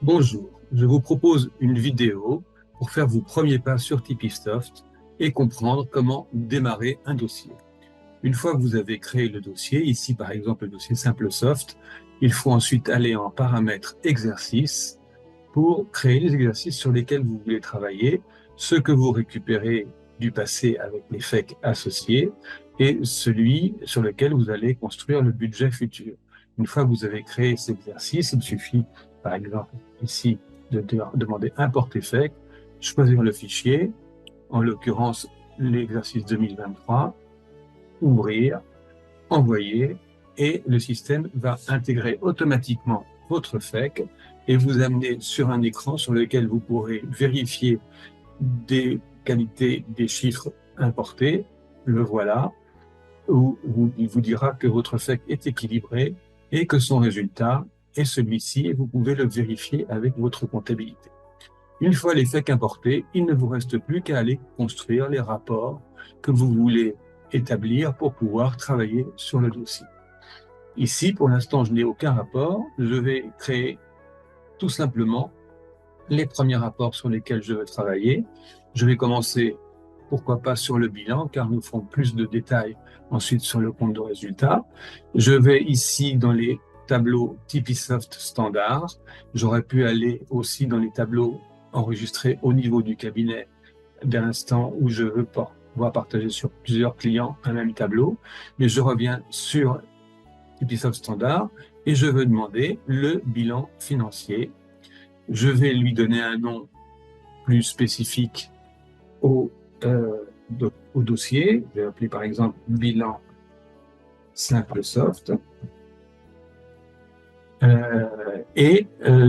Bonjour, je vous propose une vidéo pour faire vos premiers pas sur Tipeesoft et comprendre comment démarrer un dossier. Une fois que vous avez créé le dossier, ici par exemple le dossier SimpleSoft, il faut ensuite aller en paramètres exercices pour créer les exercices sur lesquels vous voulez travailler, ceux que vous récupérez du passé avec les FEC associés et celui sur lequel vous allez construire le budget futur. Une fois que vous avez créé cet exercice, il suffit, par exemple, ici, de demander importer FEC, choisir le fichier, en l'occurrence l'exercice 2023, ouvrir, envoyer, et le système va intégrer automatiquement votre FEC et vous amener sur un écran sur lequel vous pourrez vérifier des qualités des chiffres importés. Le voilà, où il vous dira que votre FEC est équilibré et que son résultat est celui-ci, et vous pouvez le vérifier avec votre comptabilité. Une fois les FEC importés, il ne vous reste plus qu'à aller construire les rapports que vous voulez établir pour pouvoir travailler sur le dossier. Ici, pour l'instant, je n'ai aucun rapport. Je vais créer tout simplement les premiers rapports sur lesquels je vais travailler. Je vais commencer, pourquoi pas, sur le bilan, car nous ferons plus de détails ensuite sur le compte de résultat. Je vais ici dans les tableaux Tipeesoft standard. J'aurais pu aller aussi dans les tableaux enregistrés au niveau du cabinet dès l'instant où je veux pouvoir partager sur plusieurs clients un même tableau. Mais je reviens sur Tipeesoft standard et je veux demander le bilan financier. Je vais lui donner un nom plus spécifique au, euh, au dossier. Je vais appeler par exemple bilan SimpleSoft.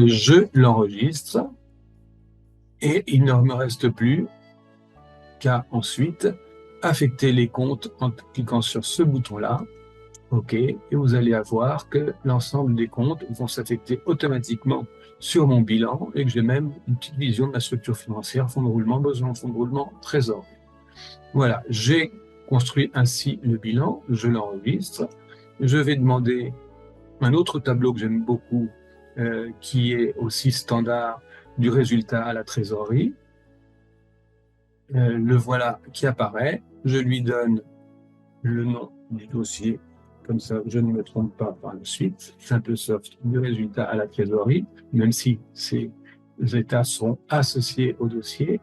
Je l'enregistre et il ne me reste plus qu'à ensuite affecter les comptes en cliquant sur ce bouton-là. OK, et vous allez avoir que l'ensemble des comptes vont s'affecter automatiquement sur mon bilan et que j'ai même une petite vision de ma structure financière, fonds de roulement, besoin de fonds de roulement, trésor. Voilà, j'ai construit ainsi le bilan, je l'enregistre. Je vais demander un autre tableau que j'aime beaucoup, qui est aussi standard, du résultat à la trésorerie. Le voilà qui apparaît. Je lui donne le nom du dossier, comme ça je ne me trompe pas par la suite. SimpleSoft du résultat à la trésorerie, même si ces états sont associés au dossier.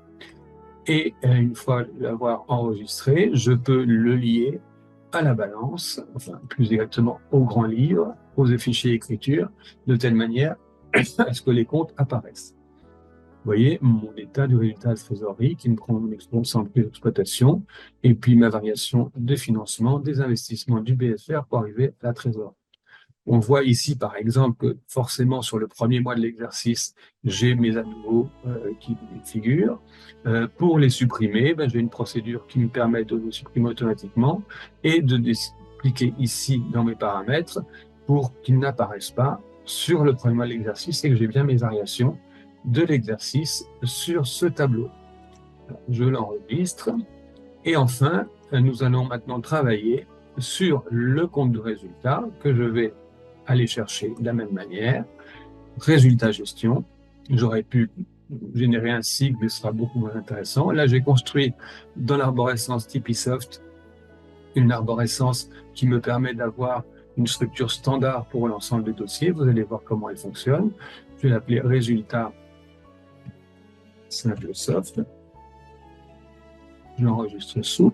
Et une fois l'avoir enregistré, je peux le lier à la balance, enfin plus exactement au grand livre, aux fichiers écriture, de telle manière à ce que les comptes apparaissent. Vous voyez mon état du résultat de trésorerie qui me prend mon exposant d'exploitation et puis ma variation de financement des investissements du BFR pour arriver à la trésorerie. On voit ici, par exemple, que forcément, sur le premier mois de l'exercice, j'ai mes annuaux qui figurent. Pour les supprimer, j'ai une procédure qui me permet de les supprimer automatiquement et de cliquer ici dans mes paramètres pour qu'ils n'apparaissent pas sur le premier mois de l'exercice et que j'ai bien mes variations de l'exercice sur ce tableau. Je l'enregistre. Et enfin, nous allons maintenant travailler sur le compte de résultat que je vais aller chercher de la même manière. Résultat gestion. J'aurais pu générer un sigle, mais ce sera beaucoup moins intéressant. Là, j'ai construit dans l'arborescence Tipeesoft une arborescence qui me permet d'avoir une structure standard pour l'ensemble des dossiers. Vous allez voir comment elle fonctionne. Je vais l'appeler résultat SimpleSoft. Je l'enregistre sous.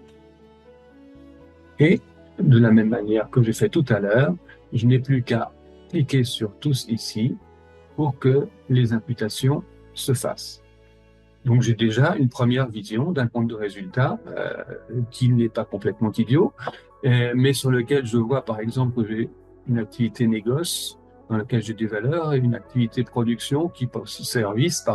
Et de la même manière que j'ai fait tout à l'heure, je n'ai plus qu'à cliquer sur tous ici pour que les imputations se fassent. Donc j'ai déjà une première vision d'un compte de résultat qui n'est pas complètement idiot, mais sur lequel je vois par exemple que j'ai une activité négoce dans laquelle j'ai des valeurs et une activité production service,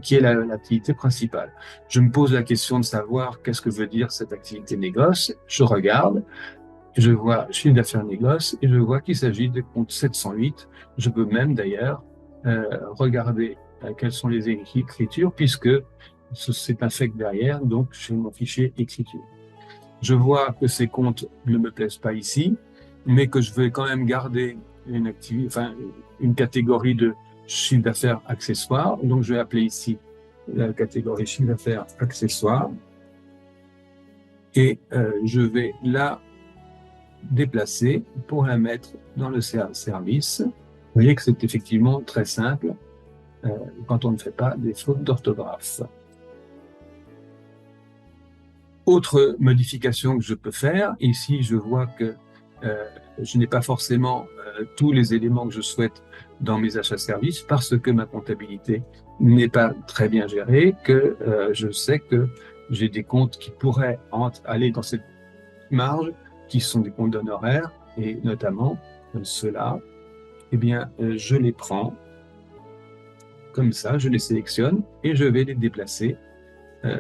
qui est l'activité principale. Je me pose la question de savoir qu'est-ce que veut dire cette activité négoce. Je regarde, je vois chiffre d'affaires négoce et je vois qu'il s'agit de compte 708. Je peux même d'ailleurs regarder quelles sont les écritures puisque c'est un FEC derrière, donc j'ai mon fichier écriture. Je vois que ces comptes ne me plaisent pas ici, mais que je vais quand même garder une catégorie chiffre d'affaires accessoire. Donc, je vais appeler ici la catégorie chiffre d'affaires accessoire. Et je vais la déplacer pour la mettre dans le service. Vous voyez que c'est effectivement très simple quand on ne fait pas des fautes d'orthographe. Autre modification que je peux faire, ici je vois que je n'ai pas forcément tous les éléments que je souhaite dans mes achats-services parce que ma comptabilité n'est pas très bien gérée, que je sais que j'ai des comptes qui pourraient aller dans cette marge, qui sont des comptes d'honoraires, et notamment ceux-là, eh bien, je les prends comme ça, je les sélectionne et je vais les déplacer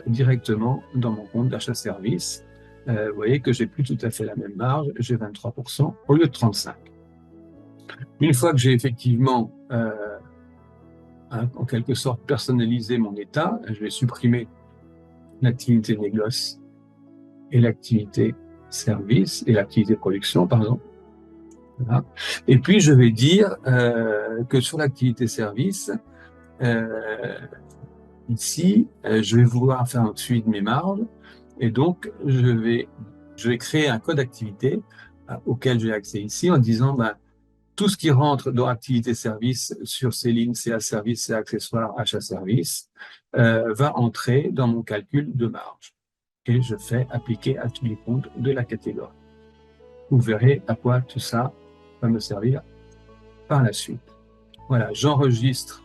directement dans mon compte d'achat-service. Vous voyez que j'ai plus tout à fait la même marge, j'ai 23% au lieu de 35%. Une fois que j'ai effectivement, en quelque sorte, personnalisé mon état, je vais supprimer l'activité négoce et l'activité service et l'activité production, pardon. Voilà. Et puis, je vais dire que sur l'activité service, ici, je vais vouloir faire un suivi de mes marges et donc je vais créer un code activité auquel j'ai accès ici en disant tout ce qui rentre dans activité service sur ces lignes CA service, CA accessoires, achat service va entrer dans mon calcul de marge et je fais appliquer à tous les comptes de la catégorie. Vous verrez à quoi tout ça va me servir par la suite. Voilà, j'enregistre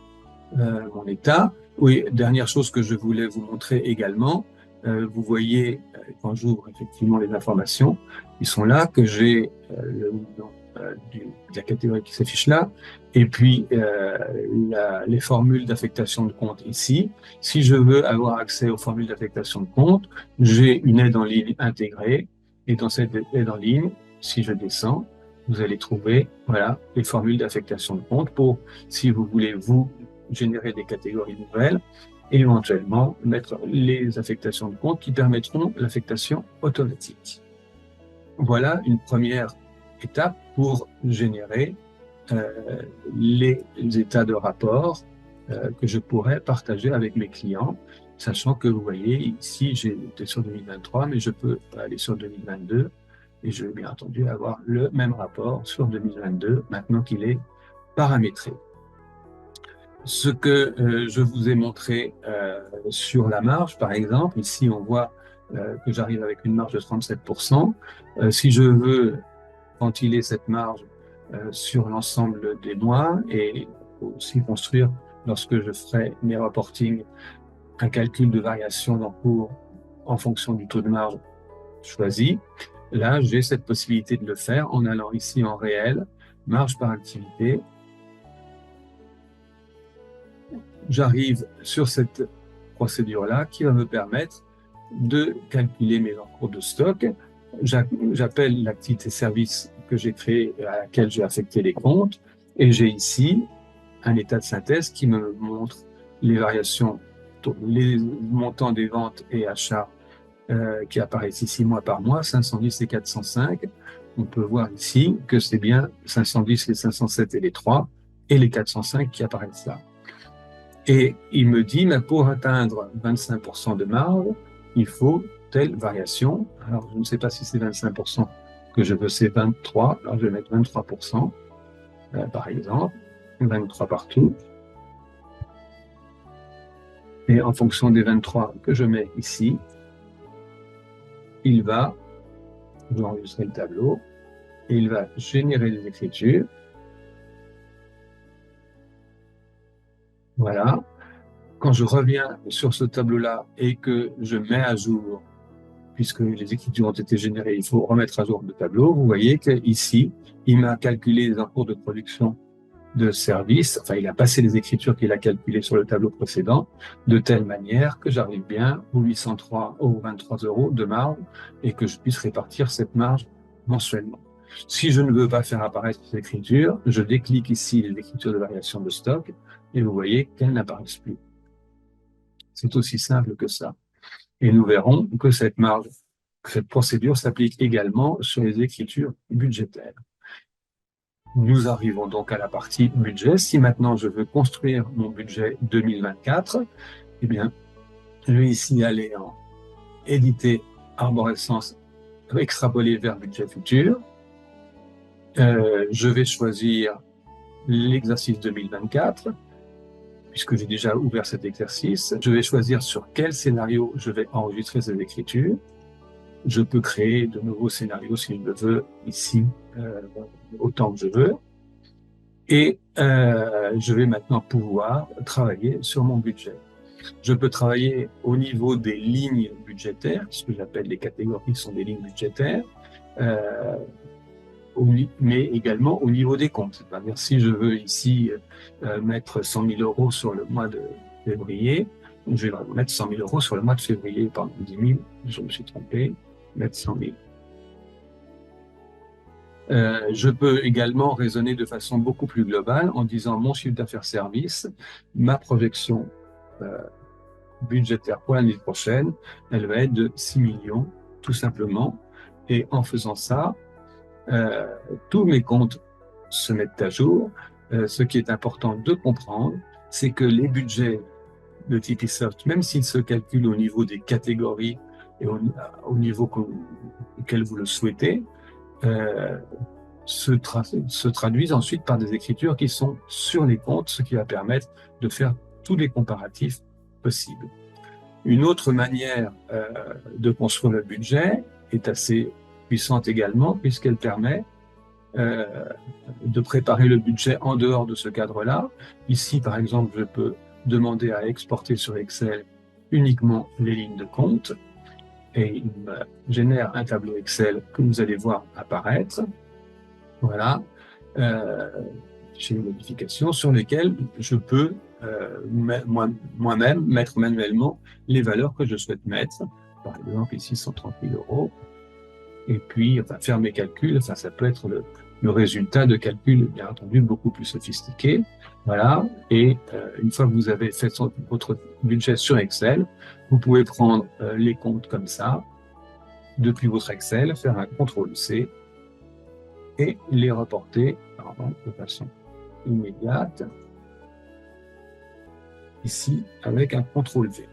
mon état. Oui, dernière chose que je voulais vous montrer également, vous voyez, quand j'ouvre effectivement les informations, ils sont là, que j'ai le nom de la catégorie qui s'affiche là, et puis les formules d'affectation de compte ici. Si je veux avoir accès aux formules d'affectation de compte, j'ai une aide en ligne intégrée, et dans cette aide en ligne, si je descends, vous allez trouver voilà, les formules d'affectation de compte pour, si vous voulez, vous générer des catégories nouvelles et éventuellement mettre les affectations de compte qui permettront l'affectation automatique. Voilà une première étape pour générer les états de rapport que je pourrais partager avec mes clients, sachant que vous voyez ici, j'étais sur 2023, mais je peux aller sur 2022 et je vais bien entendu avoir le même rapport sur 2022 maintenant qu'il est paramétré. Ce que je vous ai montré sur la marge, par exemple, ici on voit que j'arrive avec une marge de 37%. Si je veux ventiler cette marge sur l'ensemble des mois et aussi construire, lorsque je ferai mes reportings, un calcul de variation d'encours en fonction du taux de marge choisi, là j'ai cette possibilité de le faire en allant ici en réel, marge par activité. J'arrive sur cette procédure-là qui va me permettre de calculer mes encours de stock. J'appelle l'activité service que j'ai créée, à laquelle j'ai affecté les comptes, et j'ai ici un état de synthèse qui me montre les variations, les montants des ventes et achats qui apparaissent ici mois par mois, 510 et 405. On peut voir ici que c'est bien 510, les 507 et les 3, et les 405 qui apparaissent là. Et il me dit, mais pour atteindre 25% de marge, il faut telle variation. Alors, je ne sais pas si c'est 25% que je veux, c'est 23. Alors, je vais mettre 23%, par exemple, 23 partout. Et en fonction des 23 que je mets ici, il va, je vais enregistrer le tableau, et il va générer les écritures. Voilà. Quand je reviens sur ce tableau-là et que je mets à jour, puisque les écritures ont été générées, il faut remettre à jour le tableau. Vous voyez qu'ici, il m'a calculé les encours de production de service, enfin, il a passé les écritures qu'il a calculées sur le tableau précédent, de telle manière que j'arrive bien aux 803, aux 23 € de marge et que je puisse répartir cette marge mensuellement. Si je ne veux pas faire apparaître ces écritures, je déclique ici les écritures de variation de stock et vous voyez qu'elles n'apparaissent plus. C'est aussi simple que ça. Et nous verrons que cette marge, cette procédure s'applique également sur les écritures budgétaires. Nous arrivons donc à la partie budget. Si maintenant je veux construire mon budget 2024, eh bien, je vais ici aller en éditer arborescence, extrapoler vers budget futur. Je vais choisir l'exercice 2024, puisque j'ai déjà ouvert cet exercice. Je vais choisir sur quel scénario je vais enregistrer ces écritures. Je peux créer de nouveaux scénarios si je le veux ici, autant que je veux. Et je vais maintenant pouvoir travailler sur mon budget. Je peux travailler au niveau des lignes budgétaires, ce que j'appelle les catégories sont des lignes budgétaires, mais également au niveau des comptes. C'est-à-dire si je veux ici mettre 100 000 euros sur le mois de février, je vais mettre 100 000 euros sur le mois de février, pardon, 10 000, je me suis trompé, mettre 100 000. Je peux également raisonner de façon beaucoup plus globale en disant mon chiffre d'affaires service, ma projection budgétaire pour l'année prochaine, elle va être de 6 millions, tout simplement. Et en faisant ça, tous mes comptes se mettent à jour. Ce qui est important de comprendre, c'est que les budgets de Tipeesoft, même s'ils se calculent au niveau des catégories et au niveau auquel vous le souhaitez, se traduisent ensuite par des écritures qui sont sur les comptes, ce qui va permettre de faire tous les comparatifs possibles. Une autre manière de construire le budget est assez puissante également, puisqu'elle permet de préparer le budget en dehors de ce cadre-là. Ici, par exemple, je peux demander à exporter sur Excel uniquement les lignes de compte et il me génère un tableau Excel que vous allez voir apparaître. Voilà, chez les modifications sur lesquelles je peux moi-même mettre manuellement les valeurs que je souhaite mettre. Par exemple, ici, 130 000 euros. Et puis, enfin, faire mes calculs, enfin, ça peut être le résultat de calculs, bien entendu, beaucoup plus sophistiqués. Voilà. Et une fois que vous avez fait votre budget sur Excel, vous pouvez prendre les comptes comme ça, depuis votre Excel, faire un CTRL-C et les reporter de façon immédiate, ici, avec un CTRL-V.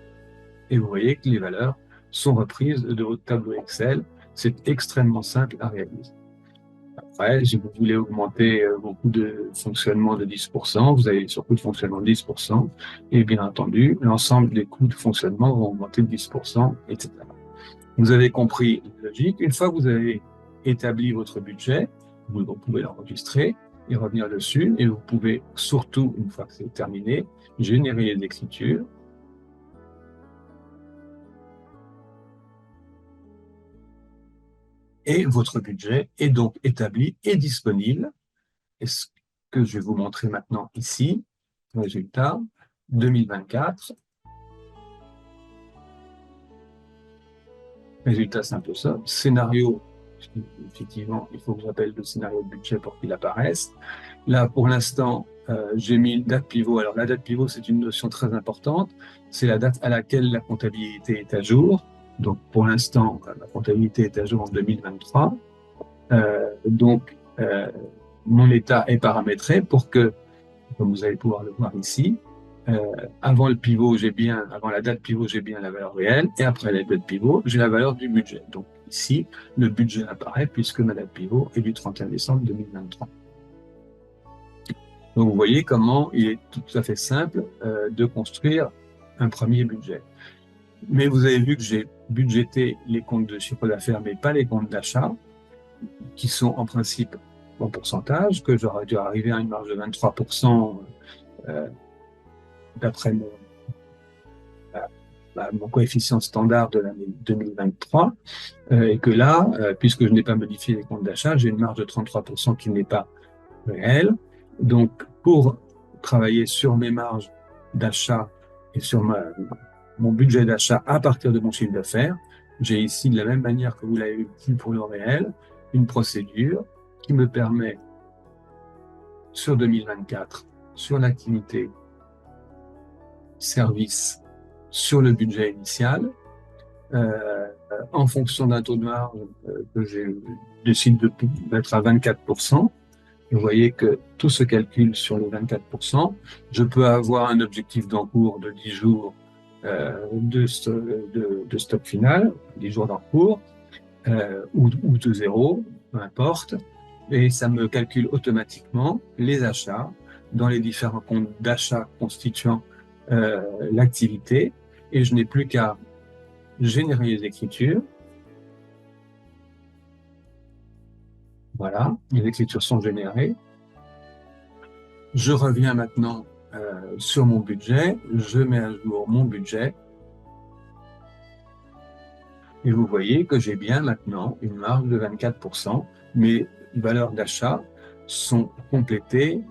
Et vous voyez que les valeurs sont reprises de votre tableau Excel. C'est extrêmement simple à réaliser. Après, si vous voulez augmenter vos coûts de fonctionnement de 10%, vous avez sur coûts de fonctionnement de 10%, et bien entendu, l'ensemble des coûts de fonctionnement vont augmenter de 10%, etc. Vous avez compris la logique. Une fois que vous avez établi votre budget, vous pouvez l'enregistrer et revenir dessus, et vous pouvez surtout, une fois que c'est terminé, générer les écritures. Et votre budget est donc établi et disponible. Et ce que je vais vous montrer maintenant ici, résultat 2024. Résultat, c'est un peu ça. Scénario, effectivement, il faut que j'appelle le scénario de budget pour qu'il apparaisse. Là, pour l'instant, j'ai mis une date pivot. Alors, la date pivot, c'est une notion très importante. C'est la date à laquelle la comptabilité est à jour. Donc, pour l'instant, la comptabilité est à jour en 2023. Mon état est paramétré pour que, comme vous allez pouvoir le voir ici, avant le pivot, avant la date pivot, j'ai bien la valeur réelle, et après la date pivot, j'ai la valeur du budget. Donc ici, le budget apparaît puisque ma date pivot est du 31 décembre 2023. Donc vous voyez comment il est tout à fait simple de construire un premier budget. Mais vous avez vu que j'ai budgété les comptes de chiffre d'affaires, mais pas les comptes d'achat, qui sont en principe en pourcentage, que j'aurais dû arriver à une marge de 23% d'après mon coefficient standard de l'année 2023, et que là, puisque je n'ai pas modifié les comptes d'achat, j'ai une marge de 33% qui n'est pas réelle. Donc, pour travailler sur mes marges d'achat et sur mon budget d'achat à partir de mon chiffre d'affaires, j'ai ici, de la même manière que vous l'avez vu pour le réel, une procédure qui me permet, sur 2024, sur l'activité service, sur le budget initial, en fonction d'un taux de marge que je décide de mettre à 24%, Vous voyez que tout se calcule sur les 24%. Je peux avoir un objectif d'encours de 10 jours de stock final, 10 jours d'encours, ou de zéro, peu importe. Et ça me calcule automatiquement les achats dans les différents comptes d'achat constituant l'activité. Et je n'ai plus qu'à générer les écritures. Voilà, les écritures sont générées. Je reviens maintenant sur mon budget, je mets à jour mon budget et vous voyez que j'ai bien maintenant une marge de 24%. Mes valeurs d'achat sont complétées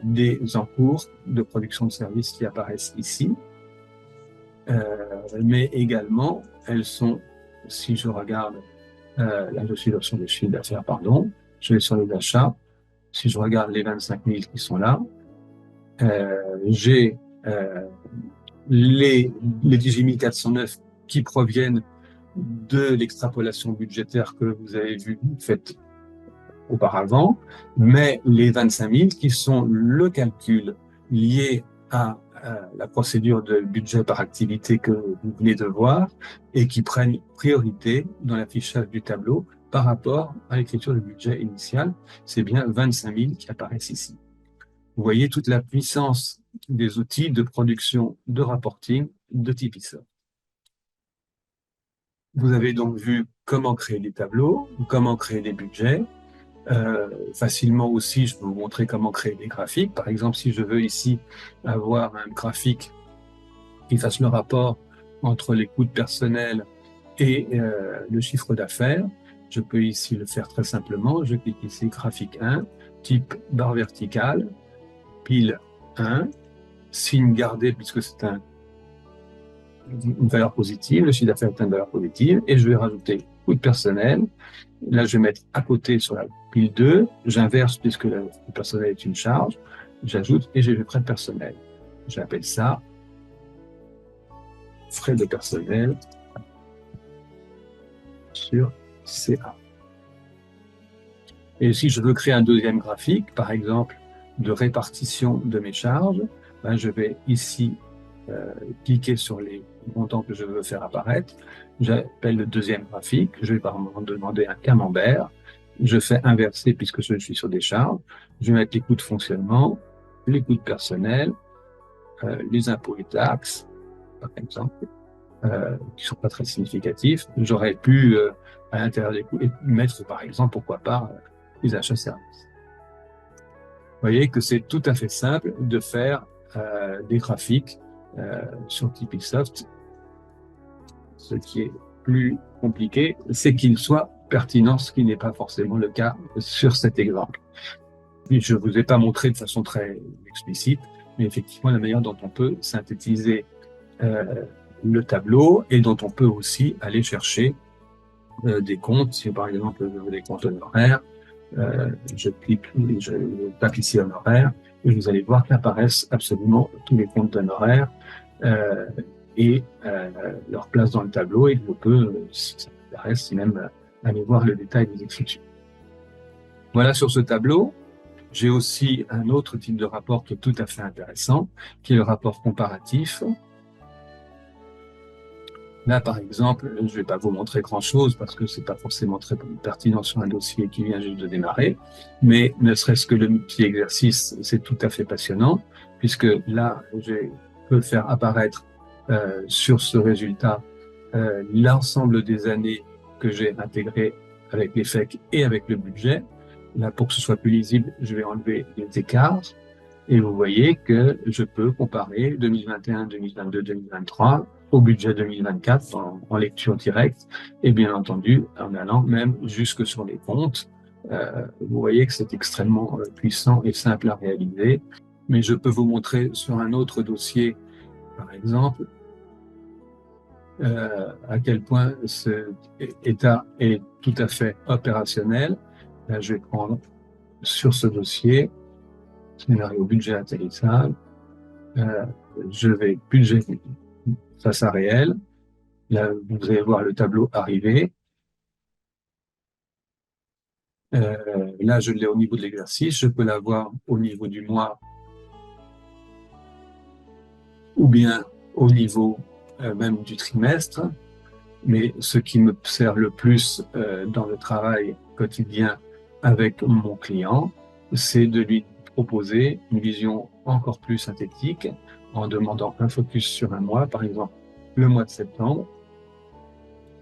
des encours de production de services qui apparaissent ici, mais également elles sont, si je regarde, là je suis sur le chiffre d'affaires, pardon, je vais sur les achats, si je regarde les 25 000 qui sont là, j'ai les 18 409 qui proviennent de l'extrapolation budgétaire que vous avez vu faite auparavant, mais les 25 000 qui sont le calcul lié à la procédure de budget par activité que vous venez de voir et qui prennent priorité dans l'affichage du tableau par rapport à l'écriture du budget initial. C'est bien 25 000 qui apparaissent ici. Vous voyez toute la puissance des outils de production de reporting de Tipisoft. Vous avez donc vu comment créer des tableaux, comment créer des budgets. Facilement aussi, je peux vous montrer comment créer des graphiques. Par exemple, si je veux ici avoir un graphique qui fasse le rapport entre les coûts de personnel et le chiffre d'affaires, je peux ici le faire très simplement. Je clique ici graphique 1, type barre verticale, pile 1, signe gardé puisque c'est une valeur positive, le chiffre d'affaires est une valeur positive, et je vais rajouter coût de personnel. Là, je vais mettre à côté sur la pile 2, j'inverse puisque le personnel est une charge, j'ajoute et j'ai les frais de personnel. J'appelle ça frais de personnel sur CA. Et si je veux créer un deuxième graphique, par exemple, de répartition de mes charges, ben je vais ici cliquer sur les montants que je veux faire apparaître. J'appelle le deuxième graphique. Je vais par exemple demander un camembert. Je fais inverser puisque je suis sur des charges. Je vais mettre les coûts de fonctionnement, les coûts de personnel, les impôts et taxes, par exemple, qui sont pas très significatifs. J'aurais pu, à l'intérieur des coûts, mettre, par exemple, pourquoi pas, les achats services. Vous voyez que c'est tout à fait simple de faire des graphiques sur Tipisoft. Ce qui est plus compliqué, c'est qu'il soit pertinent, ce qui n'est pas forcément le cas sur cet exemple. Je ne vous ai pas montré de façon très explicite, mais effectivement la manière dont on peut synthétiser le tableau et dont on peut aussi aller chercher des comptes. Si par exemple je veux des comptes honoraires, je clique, je tape ici honoraires, et vous allez voir qu'apparaissent absolument tous les comptes d'honoraires et leur place dans le tableau, et je peux, si ça m'intéresse, même aller voir le détail des écritures. Voilà, sur ce tableau, j'ai aussi un autre type de rapport qui est tout à fait intéressant, qui est le rapport comparatif. Là, par exemple, je ne vais pas vous montrer grand-chose parce que c'est pas forcément très pertinent sur un dossier qui vient juste de démarrer, mais ne serait-ce que le petit exercice, c'est tout à fait passionnant, puisque là, je peux faire apparaître sur ce résultat l'ensemble des années que j'ai intégrées avec les FEC et avec le budget. Là, pour que ce soit plus lisible, je vais enlever les écarts. Et vous voyez que je peux comparer 2021, 2022, 2023 au budget 2024 en lecture directe et bien entendu en allant même jusque sur les comptes. Vous voyez que c'est extrêmement puissant et simple à réaliser. Mais je peux vous montrer sur un autre dossier, par exemple, à quel point ce état est tout à fait opérationnel. Là, je vais prendre sur ce dossier scénario budget atterrissage. Je vais budget face à réel. Là, vous allez voir le tableau arriver. Là, je l'ai au niveau de l'exercice, je peux l'avoir au niveau du mois ou bien au niveau même du trimestre. Mais ce qui me sert le plus dans le travail quotidien avec mon client, c'est de lui proposer une vision encore plus synthétique en demandant un focus sur un mois, par exemple le mois de septembre.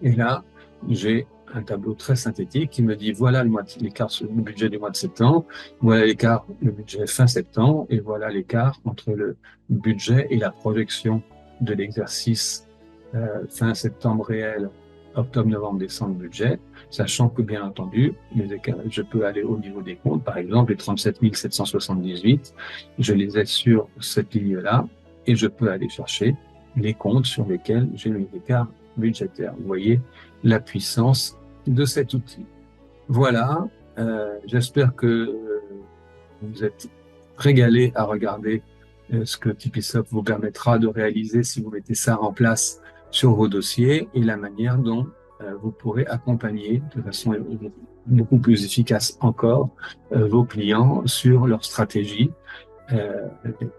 Et là, j'ai un tableau très synthétique qui me dit voilà l'écart sur le budget du mois de septembre, voilà l'écart, le budget fin septembre, et voilà l'écart entre le budget et la projection de l'exercice fin septembre réel, octobre, novembre, décembre budget, sachant que bien entendu, je peux aller au niveau des comptes, par exemple les 37 778, je les ai sur cette ligne-là, et je peux aller chercher les comptes sur lesquels j'ai les écarts budgétaires. Vous voyez la puissance de cet outil. Voilà, j'espère que vous êtes régalés à regarder ce que Tipeee-Soft vous permettra de réaliser si vous mettez ça en place sur vos dossiers et la manière dont vous pourrez accompagner de façon beaucoup plus efficace encore vos clients sur leur stratégie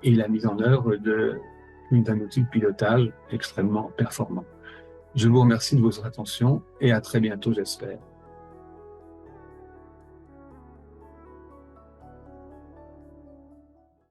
et la mise en œuvre d'un outil de pilotage extrêmement performant. Je vous remercie de votre attention et à très bientôt, j'espère.